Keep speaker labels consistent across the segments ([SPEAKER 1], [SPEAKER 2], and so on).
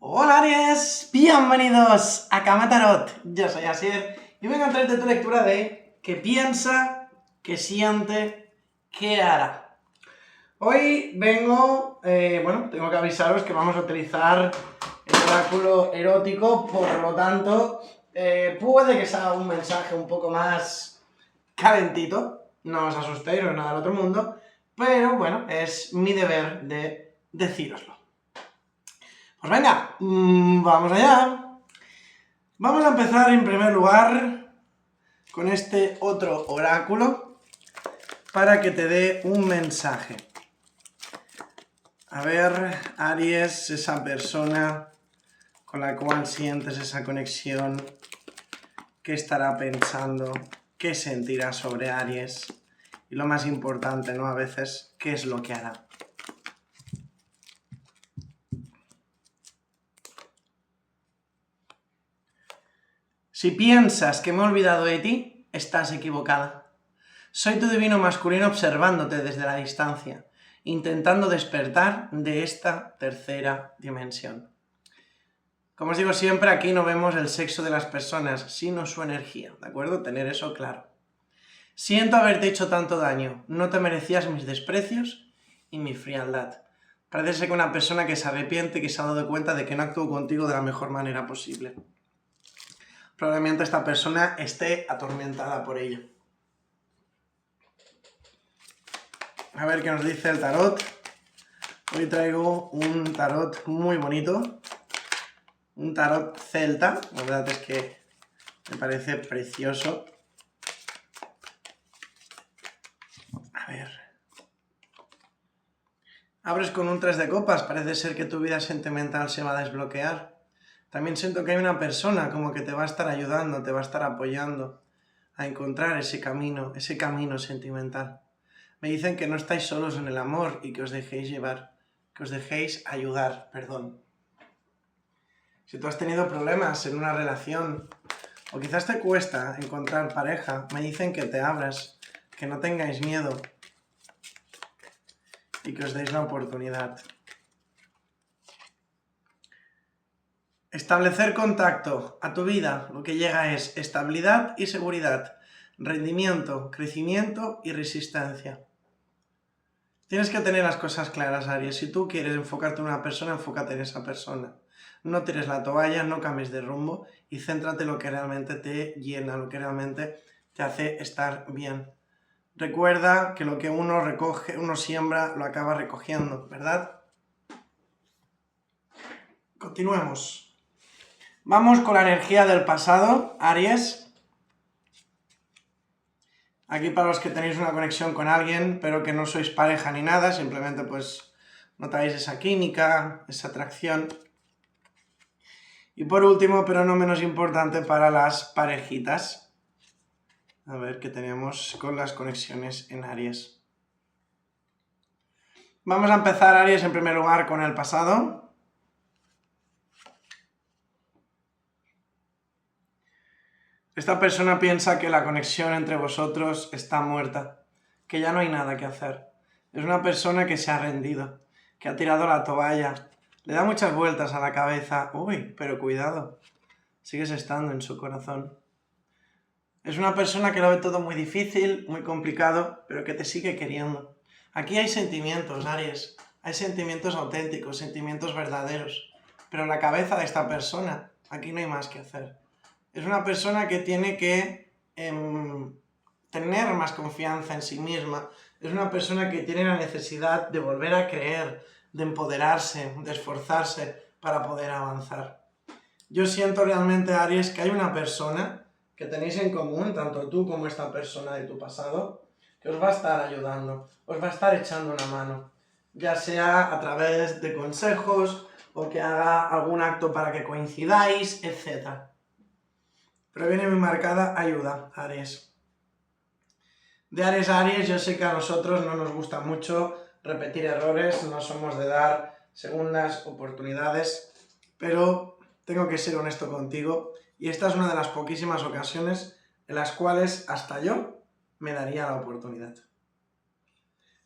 [SPEAKER 1] Hola Aries, bienvenidos a Cama Tarot. Yo soy Asier y vengo a traerte tu lectura de qué piensa, qué siente, qué hará. Hoy vengo, tengo que avisaros que vamos a utilizar el oráculo erótico, por lo tanto, puede que sea un mensaje un poco más calentito, no os asustéis, no es nada del otro mundo, pero bueno, es mi deber de decíroslo. Pues venga, vamos allá. Vamos a empezar en primer lugar con este otro oráculo para que te dé un mensaje. A ver, Aries, esa persona con la cual sientes esa conexión, ¿qué estará pensando? ¿Qué sentirá sobre Aries? Y lo más importante, ¿no? A veces, ¿qué es lo que hará? Si piensas que me he olvidado de ti, estás equivocada. Soy tu divino masculino observándote desde la distancia, intentando despertar de esta tercera dimensión. Como os digo siempre, aquí no vemos el sexo de las personas, sino su energía, ¿de acuerdo? Tener eso claro. Siento haberte hecho tanto daño, no te merecías mis desprecios y mi frialdad. Parece ser que una persona que se arrepiente, que se ha dado cuenta de que no actuó contigo de la mejor manera posible. Probablemente esta persona esté atormentada por ello. A ver qué nos dice el tarot. Hoy traigo un tarot muy bonito, un tarot celta, la verdad es que me parece precioso. A ver. Abres con un 3 de copas, parece ser que tu vida sentimental se va a desbloquear. También siento que hay una persona como que te va a estar ayudando, te va a estar apoyando a encontrar ese camino sentimental. Me dicen que no estáis solos en el amor y que os dejéis llevar, que os dejéis ayudar, perdón. Si tú has tenido problemas en una relación, o quizás te cuesta encontrar pareja, me dicen que te abras, que no tengáis miedo y que os deis la oportunidad. Establecer contacto a tu vida, lo que llega es estabilidad y seguridad, rendimiento, crecimiento y resistencia. Tienes que tener las cosas claras, Aries. Si tú quieres enfocarte en una persona, enfócate en esa persona. No tires la toalla, no cambies de rumbo y céntrate en lo que realmente te llena, lo que realmente te hace estar bien. Recuerda que lo que uno recoge, uno siembra, lo acaba recogiendo, ¿verdad? Continuemos. Vamos con la energía del pasado, Aries. Aquí para los que tenéis una conexión con alguien, pero que no sois pareja ni nada, simplemente pues notáis esa química, esa atracción. Y por último, pero no menos importante, para las parejitas. A ver qué tenemos con las conexiones en Aries. Vamos a empezar, Aries, en primer lugar con el pasado. Esta persona piensa que la conexión entre vosotros está muerta, que ya no hay nada que hacer. Es una persona que se ha rendido, que ha tirado la toalla, le da muchas vueltas a la cabeza. Uy, pero cuidado, sigues estando en su corazón. Es una persona que lo ve todo muy difícil, muy complicado, pero que te sigue queriendo. Aquí hay sentimientos, Aries, hay sentimientos auténticos, sentimientos verdaderos, pero en la cabeza de esta persona, aquí no hay más que hacer. Es una persona que tiene que tener más confianza en sí misma. Es una persona que tiene la necesidad de volver a creer, de empoderarse, de esforzarse para poder avanzar. Yo siento realmente, Aries, que hay una persona que tenéis en común, tanto tú como esta persona de tu pasado, que os va a estar ayudando, os va a estar echando una mano, ya sea a través de consejos o que haga algún acto para que coincidáis, etc. Pero viene muy marcada ayuda, Aries. De Aries a Aries, yo sé que a nosotros no nos gusta mucho repetir errores, no somos de dar segundas oportunidades, pero tengo que ser honesto contigo y esta es una de las poquísimas ocasiones en las cuales hasta yo me daría la oportunidad.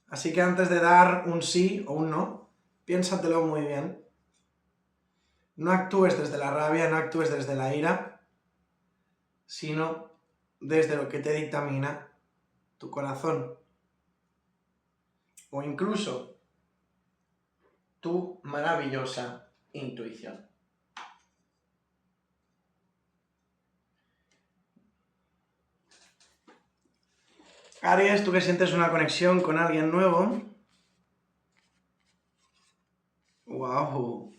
[SPEAKER 1] Así que antes de dar un sí o un no, piénsatelo muy bien. No actúes desde la rabia, no actúes desde la ira, sino desde lo que te dictamina tu corazón. O incluso tu maravillosa intuición. Aries, tú que sientes una conexión con alguien nuevo. ¡Wow!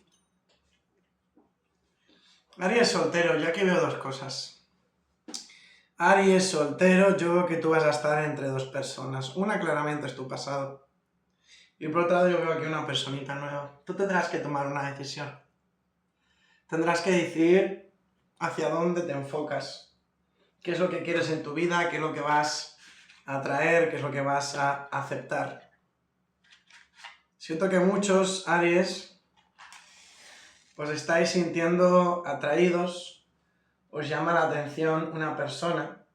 [SPEAKER 1] Aries soltero, ya que veo dos cosas. Aries soltero, yo veo que tú vas a estar entre dos personas. Una claramente es tu pasado. Y por otro lado yo veo aquí una personita nueva. Tú tendrás que tomar una decisión. Tendrás que decidir hacia dónde te enfocas. ¿Qué es lo que quieres en tu vida? ¿Qué es lo que vas a atraer? ¿Qué es lo que vas a aceptar? Siento que muchos, Aries, pues estáis sintiendo atraídos, os llama la atención una persona.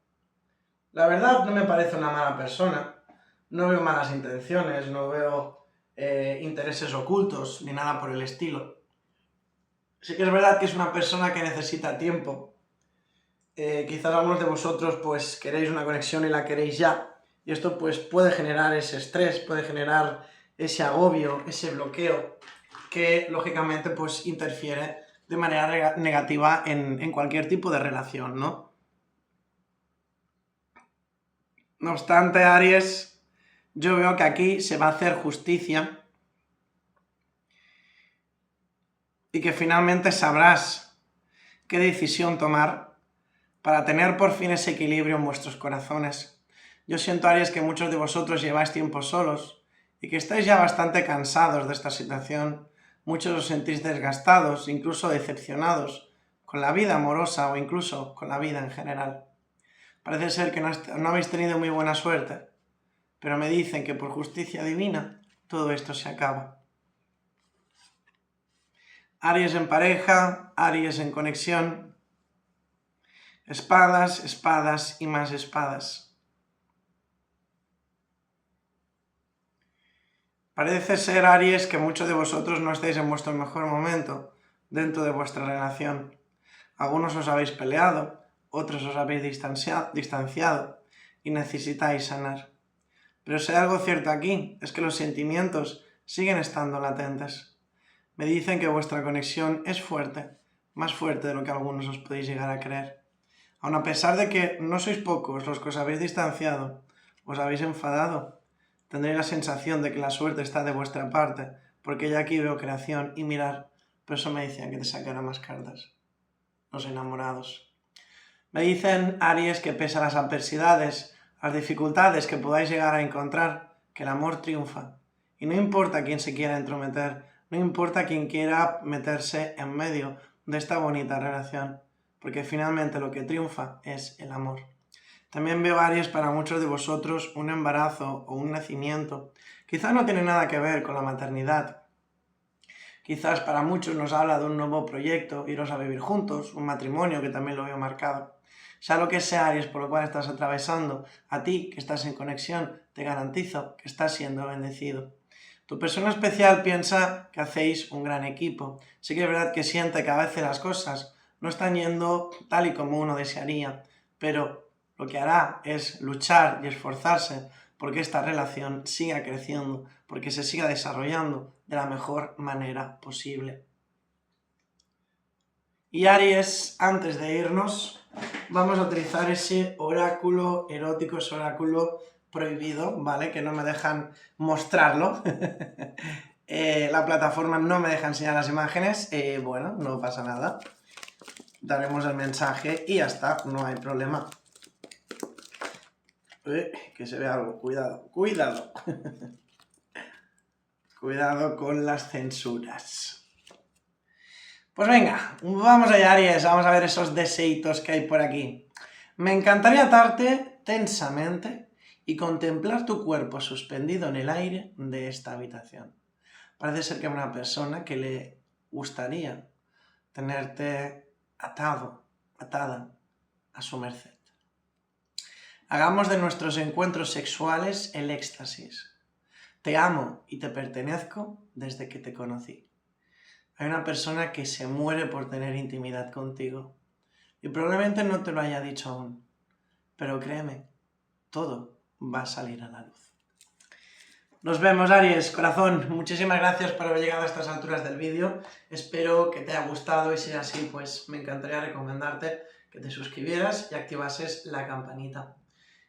[SPEAKER 1] La verdad no me parece una mala persona, no veo malas intenciones, no veo intereses ocultos ni nada por el estilo. Sí que es verdad que es una persona que necesita tiempo. Quizás algunos de vosotros pues queréis una conexión y la queréis ya, y esto pues puede generar ese estrés, puede generar ese agobio, ese bloqueo, que lógicamente pues interfiere de manera negativa en cualquier tipo de relación, ¿no? No obstante, Aries, yo veo que aquí se va a hacer justicia y que finalmente sabrás qué decisión tomar para tener por fin ese equilibrio en vuestros corazones. Yo siento, Aries, que muchos de vosotros lleváis tiempo solos y que estáis ya bastante cansados de esta situación. Muchos os sentís desgastados, incluso decepcionados con la vida amorosa o incluso con la vida en general. Parece ser que no habéis tenido muy buena suerte, pero me dicen que por justicia divina todo esto se acaba. Aries en pareja, Aries en conexión, espadas, espadas y más espadas. Parece ser, Aries, que muchos de vosotros no estáis en vuestro mejor momento dentro de vuestra relación. Algunos os habéis peleado, otros os habéis distanciado y necesitáis sanar. Pero si hay algo cierto aquí, es que los sentimientos siguen estando latentes. Me dicen que vuestra conexión es fuerte, más fuerte de lo que algunos os podéis llegar a creer. Aun a pesar de que no sois pocos los que os habéis distanciado, os habéis enfadado, tendréis la sensación de que la suerte está de vuestra parte, porque ya aquí veo creación y mirar, por eso me decían que te sacara más cartas. Los enamorados. Me dicen, Aries, que pese a las adversidades, las dificultades que podáis llegar a encontrar, que el amor triunfa. Y no importa quién se quiera entrometer, no importa quién quiera meterse en medio de esta bonita relación, porque finalmente lo que triunfa es el amor. También veo, Aries, para muchos de vosotros un embarazo o un nacimiento. Quizás no tiene nada que ver con la maternidad. Quizás para muchos nos habla de un nuevo proyecto, iros a vivir juntos, un matrimonio que también lo veo marcado. Sea lo que sea, Aries, por lo cual estás atravesando, a ti que estás en conexión, te garantizo que estás siendo bendecido. Tu persona especial piensa que hacéis un gran equipo. Sí que es verdad que siente que a veces las cosas no están yendo tal y como uno desearía, pero lo que hará es luchar y esforzarse porque esta relación siga creciendo, porque se siga desarrollando de la mejor manera posible. Y Aries, antes de irnos, vamos a utilizar ese oráculo erótico, ese oráculo prohibido, ¿vale? Que no me dejan mostrarlo. La plataforma no me deja enseñar las imágenes. Bueno, no pasa nada. Daremos el mensaje y ya está, no hay problema. Que se ve algo, cuidado, cuidado. Cuidado con las censuras. Pues venga, vamos allá, Aries, vamos a ver esos deseitos que hay por aquí. Me encantaría atarte tensamente y contemplar tu cuerpo suspendido en el aire de esta habitación. Parece ser que hay una persona que le gustaría tenerte atado, atada a su merced. Hagamos de nuestros encuentros sexuales el éxtasis. Te amo y te pertenezco desde que te conocí. Hay una persona que se muere por tener intimidad contigo. Y probablemente no te lo haya dicho aún. Pero créeme, todo va a salir a la luz. Nos vemos, Aries, corazón. Muchísimas gracias por haber llegado a estas alturas del vídeo. Espero que te haya gustado y si es así, pues me encantaría recomendarte que te suscribieras y activases la campanita.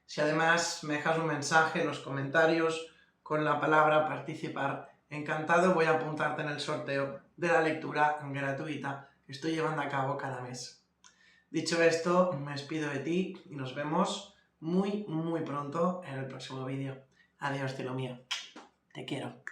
[SPEAKER 1] Si además me dejas un mensaje en los comentarios con la palabra participar, encantado voy a apuntarte en el sorteo de la lectura gratuita que estoy llevando a cabo cada mes. Dicho esto, me despido de ti y nos vemos muy pronto en el próximo vídeo. Adiós, cielo mío. Te quiero.